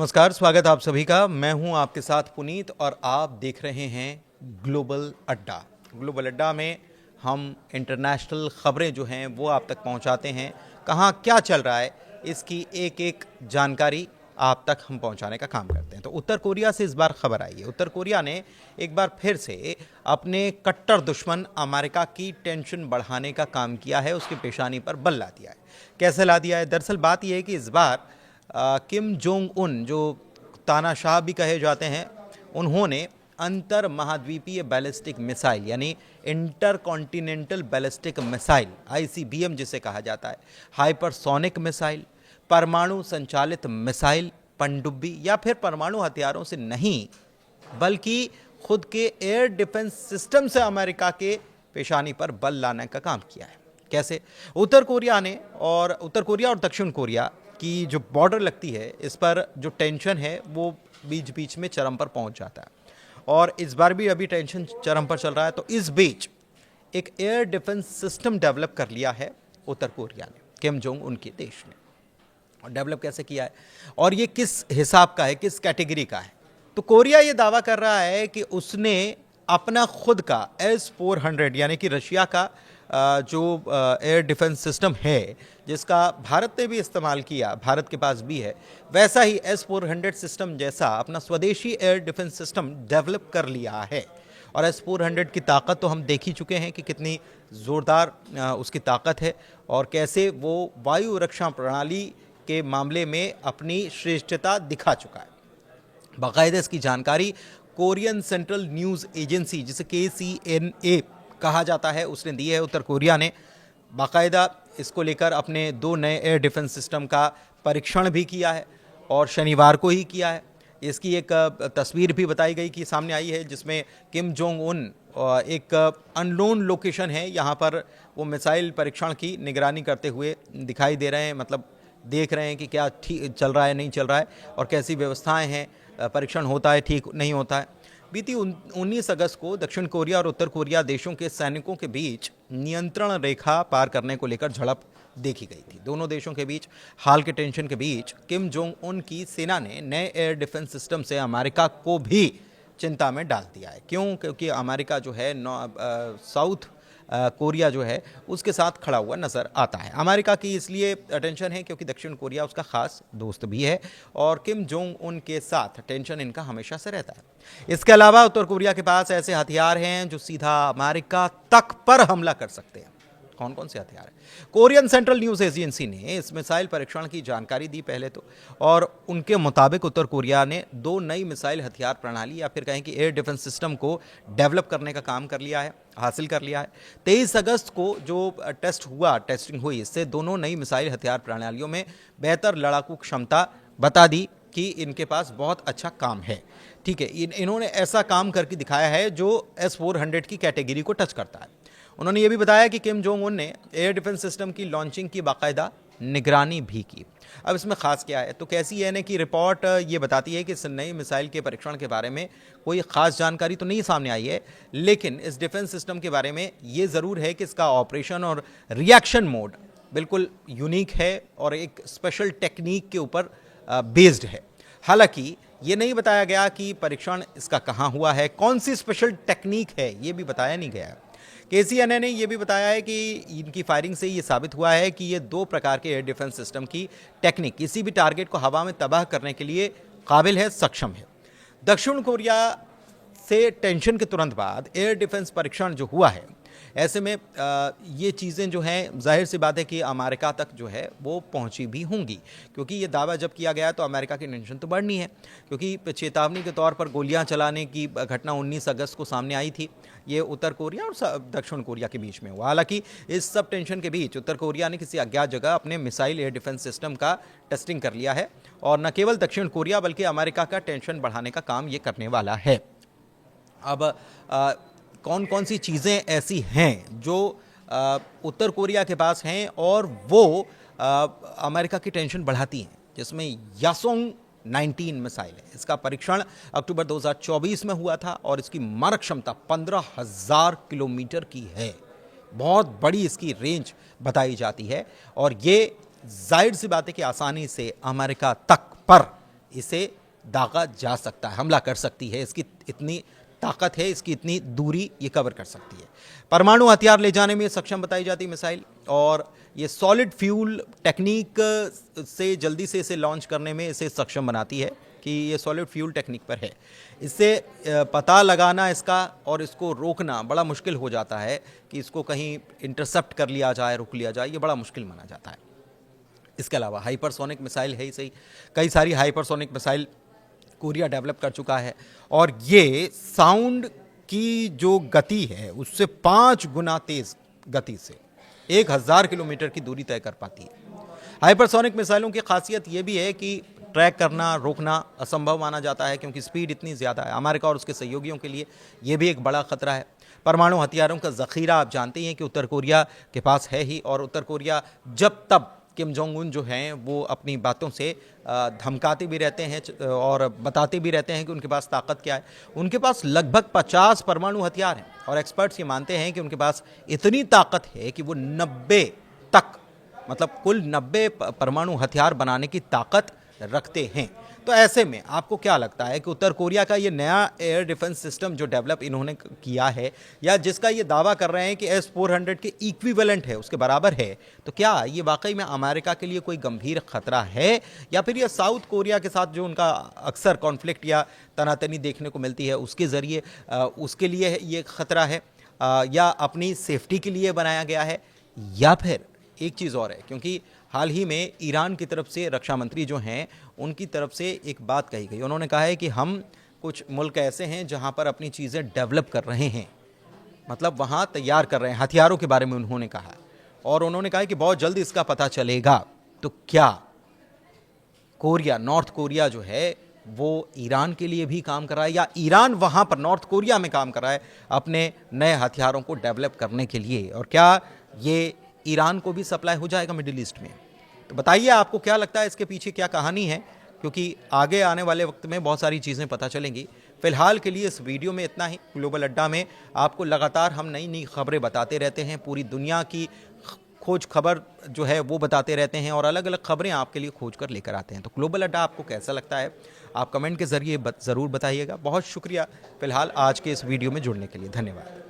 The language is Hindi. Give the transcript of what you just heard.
नमस्कार, स्वागत आप सभी का। मैं हूं आपके साथ पुनीत और आप देख रहे हैं ग्लोबल अड्डा। ग्लोबल अड्डा में हम इंटरनेशनल खबरें जो हैं वो आप तक पहुंचाते हैं। कहां क्या चल रहा है इसकी एक एक जानकारी आप तक हम पहुंचाने का काम करते हैं। तो उत्तर कोरिया से इस बार खबर आई है। उत्तर कोरिया ने एक बार फिर से अपने कट्टर दुश्मन अमेरिका की टेंशन बढ़ाने का काम किया है, उसकी पेशानी पर बल ला दिया है। कैसे ला दिया है? दरअसल बात यह है कि इस बार किम जोंग उन, जो तानाशाह भी कहे जाते हैं, उन्होंने अंतर महाद्वीपीय बैलिस्टिक मिसाइल यानी inter continental ballistic missile ICBM जिसे कहा जाता है, हाइपरसोनिक मिसाइल, परमाणु संचालित मिसाइल, पनडुब्बी या फिर परमाणु हथियारों से नहीं बल्कि खुद के एयर डिफेंस सिस्टम से अमेरिका के पेशानी पर बल लाने का काम किया है। कैसे? उत्तर कोरिया और दक्षिण कोरिया की जो बॉर्डर लगती है, इस पर जो टेंशन है वो बीच बीच में चरम पर पहुंच जाता है और इस बार भी अभी टेंशन चरम पर चल रहा है। तो इस बीच एक एयर डिफेंस सिस्टम डेवलप कर लिया है उत्तर कोरिया ने, किम जोंग उनके देश ने। और डेवलप कैसे किया है और ये किस हिसाब का है, किस कैटेगरी का है? तो कोरिया ये दावा कर रहा है कि उसने अपना खुद का S-400 यानी कि रशिया का जो एयर डिफेंस सिस्टम है, जिसका भारत ने भी इस्तेमाल किया, भारत के पास भी है, वैसा ही S-400 सिस्टम जैसा अपना स्वदेशी एयर डिफेंस सिस्टम डेवलप कर लिया है। और S-400 की ताकत तो हम देख ही चुके हैं कि कितनी ज़ोरदार उसकी ताकत है और कैसे वो वायु रक्षा प्रणाली के मामले में अपनी श्रेष्ठता दिखा चुका है। बाकायदा इसकी जानकारी कोरियन सेंट्रल न्यूज़ एजेंसी, जिसे KCNA कहा जाता है, उसने दी है। उत्तर कोरिया ने बाकायदा इसको लेकर अपने 2 नए एयर डिफेंस सिस्टम का परीक्षण भी किया है और शनिवार को ही किया है। इसकी एक तस्वीर भी बताई गई कि सामने आई है, जिसमें किम जोंग उन एक अननोन लोकेशन है, यहाँ पर वो मिसाइल परीक्षण की निगरानी करते हुए दिखाई दे रहे हैं। मतलब देख रहे हैं कि क्या ठीक चल रहा है, नहीं चल रहा है और कैसी व्यवस्थाएं हैं, परीक्षण होता है, ठीक नहीं होता है। बीती 19 अगस्त को दक्षिण कोरिया और उत्तर कोरिया देशों के सैनिकों के बीच नियंत्रण रेखा पार करने को लेकर झड़प देखी गई थी। दोनों देशों के बीच हाल के टेंशन के बीच किम जोंग उन की सेना ने नए एयर डिफेंस सिस्टम से अमेरिका को भी चिंता में डाल दिया है। क्यों? क्योंकि अमेरिका जो है साउथ कोरिया जो है उसके साथ खड़ा हुआ नजर आता है। अमेरिका की इसलिए टेंशन है क्योंकि दक्षिण कोरिया उसका खास दोस्त भी है और किम जोंग उन के साथ टेंशन इनका हमेशा से रहता है। इसके अलावा उत्तर कोरिया के पास ऐसे हथियार हैं जो सीधा अमेरिका तक पर हमला कर सकते हैं। कौन कौन से हथियार है? कोरियन सेंट्रल न्यूज़ एजेंसी ने इस मिसाइल परीक्षण की जानकारी दी पहले तो, और उनके मुताबिक उत्तर कोरिया ने 2 नई मिसाइल हथियार प्रणाली या फिर कहें कि एयर डिफेंस सिस्टम को डेवलप करने का काम कर लिया है, हासिल कर लिया है। 23 अगस्त को जो टेस्टिंग हुई, इससे दोनों नई मिसाइल हथियार प्रणालियों में बेहतर लड़ाकू क्षमता बता दी कि इनके पास बहुत अच्छा काम है। ठीक है, इन्होंने ऐसा काम करके दिखाया है जो S-400 की कैटेगरी को टच करता है। उन्होंने ये भी बताया कि किम जोंग उन ने एयर डिफेंस सिस्टम की लॉन्चिंग की बाकायदा निगरानी भी की। अब इसमें खास क्या है? तो KCNA की रिपोर्ट ये बताती है कि इस नई मिसाइल के परीक्षण के बारे में कोई खास जानकारी तो नहीं सामने आई है, लेकिन इस डिफेंस सिस्टम के बारे में ये ज़रूर है कि इसका ऑपरेशन और रिएक्शन मोड बिल्कुल यूनिक है और एक स्पेशल टेक्निक के ऊपर बेस्ड है। हालांकि ये नहीं बताया गया कि परीक्षण इसका कहाँ हुआ है, कौन सी स्पेशल टेक्निक है, ये भी बताया नहीं गया। KCNA ने यह भी बताया है कि इनकी फायरिंग से ये साबित हुआ है कि ये 2 प्रकार के एयर डिफेंस सिस्टम की टेक्निक किसी भी टारगेट को हवा में तबाह करने के लिए काबिल है, सक्षम है। दक्षिण कोरिया से टेंशन के तुरंत बाद एयर डिफेंस परीक्षण जो हुआ है, ऐसे में ये चीज़ें जो हैं, जाहिर सी बात है कि अमेरिका तक जो है वो पहुंची भी होंगी, क्योंकि ये दावा जब किया गया तो अमेरिका की टेंशन तो बढ़नी है, क्योंकि चेतावनी के तौर पर गोलियां चलाने की घटना 19 अगस्त को सामने आई थी। ये उत्तर कोरिया और दक्षिण कोरिया के बीच में हुआ। हालांकि इस सब टेंशन के बीच उत्तर कोरिया ने किसी अज्ञात जगह अपने मिसाइल एयर डिफेंस सिस्टम का टेस्टिंग कर लिया है और न केवल दक्षिण कोरिया बल्कि अमेरिका का टेंशन बढ़ाने का काम ये करने वाला है। अब कौन कौन सी चीज़ें ऐसी हैं जो उत्तर कोरिया के पास हैं और वो अमेरिका की टेंशन बढ़ाती हैं, जिसमें यासोंग 19 मिसाइल है। इसका परीक्षण अक्टूबर 2024 में हुआ था और इसकी मारक क्षमता 15,000 किलोमीटर की है। बहुत बड़ी इसकी रेंज बताई जाती है और ये जाहिर सी बात है कि आसानी से अमेरिका तक पर इसे दागा जा सकता है, हमला कर सकती है, इसकी इतनी ताकत है, इसकी इतनी दूरी ये कवर कर सकती है। परमाणु हथियार ले जाने में सक्षम बताई जाती मिसाइल, और ये सॉलिड फ्यूल टेक्निक से जल्दी से इसे लॉन्च करने में इसे सक्षम बनाती है कि ये सॉलिड फ्यूल टेक्निक पर है। इससे पता लगाना इसका और इसको रोकना बड़ा मुश्किल हो जाता है कि इसको कहीं इंटरसेप्ट कर लिया जाए, रोक लिया जाए, ये बड़ा मुश्किल माना जाता है। इसके अलावा हाइपरसोनिक मिसाइल है ही सही, कई सारी हाइपरसोनिक मिसाइल कोरिया डेवलप कर चुका है, और ये साउंड की जो गति है उससे 5 गुना तेज गति से 1000 किलोमीटर की दूरी तय कर पाती है। हाइपरसोनिक मिसाइलों की खासियत यह भी है कि ट्रैक करना, रोकना असंभव माना जाता है क्योंकि स्पीड इतनी ज़्यादा है। अमेरिका और उसके सहयोगियों के लिए यह भी एक बड़ा खतरा है। परमाणु हथियारों का ज़ख़ीरा आप जानते हैं कि उत्तर कोरिया के पास है ही, और उत्तर कोरिया जब तब किम जोंग उन जो हैं वो अपनी बातों से धमकाते भी रहते हैं और बताते भी रहते हैं कि उनके पास ताकत क्या है। उनके पास लगभग 50 परमाणु हथियार हैं, और एक्सपर्ट्स ये मानते हैं कि उनके पास इतनी ताकत है कि वो 90 तक, मतलब कुल 90 परमाणु हथियार बनाने की ताकत रखते हैं। तो ऐसे में आपको क्या लगता है कि उत्तर कोरिया का ये नया एयर डिफेंस सिस्टम जो डेवलप इन्होंने किया है, या जिसका ये दावा कर रहे हैं कि S-400 के इक्विवेलेंट है, उसके बराबर है, तो क्या ये वाकई में अमेरिका के लिए कोई गंभीर खतरा है, या फिर ये साउथ कोरिया के साथ जो उनका अक्सर कॉन्फ्लिक्ट या तनातनी देखने को मिलती है उसके ज़रिए उसके लिए ये खतरा है, या अपनी सेफ्टी के लिए बनाया गया है, या फिर एक चीज़ और है। क्योंकि हाल ही में ईरान की तरफ से रक्षा मंत्री जो हैं उनकी तरफ से एक बात कही गई, उन्होंने कहा है कि हम कुछ मुल्क ऐसे हैं जहां पर अपनी चीज़ें डेवलप कर रहे हैं, मतलब वहां तैयार कर रहे हैं, हथियारों के बारे में उन्होंने कहा, और उन्होंने कहा कि बहुत जल्द इसका पता चलेगा। तो क्या कोरिया, नॉर्थ कोरिया जो है वो ईरान के लिए भी काम कर रहा है, या ईरान वहां पर नॉर्थ कोरिया में काम कर रहा है अपने नए हथियारों को डेवलप करने के लिए, और क्या ये ईरान को भी सप्लाई हो जाएगा मिडिल ईस्ट में? तो बताइए आपको क्या लगता है, इसके पीछे क्या कहानी है, क्योंकि आगे आने वाले वक्त में बहुत सारी चीज़ें पता चलेंगी। फिलहाल के लिए इस वीडियो में इतना ही। ग्लोबल अड्डा में आपको लगातार हम नई नई खबरें बताते रहते हैं, पूरी दुनिया की खोज खबर जो है वो बताते रहते हैं, और अलग अलग खबरें आपके लिए खोज कर लेकर आते हैं। तो ग्लोबल अड्डा आपको कैसा लगता है, आप कमेंट के ज़रिए ज़रूर बताइएगा। बहुत शुक्रिया फिलहाल आज के इस वीडियो में जुड़ने के लिए, धन्यवाद।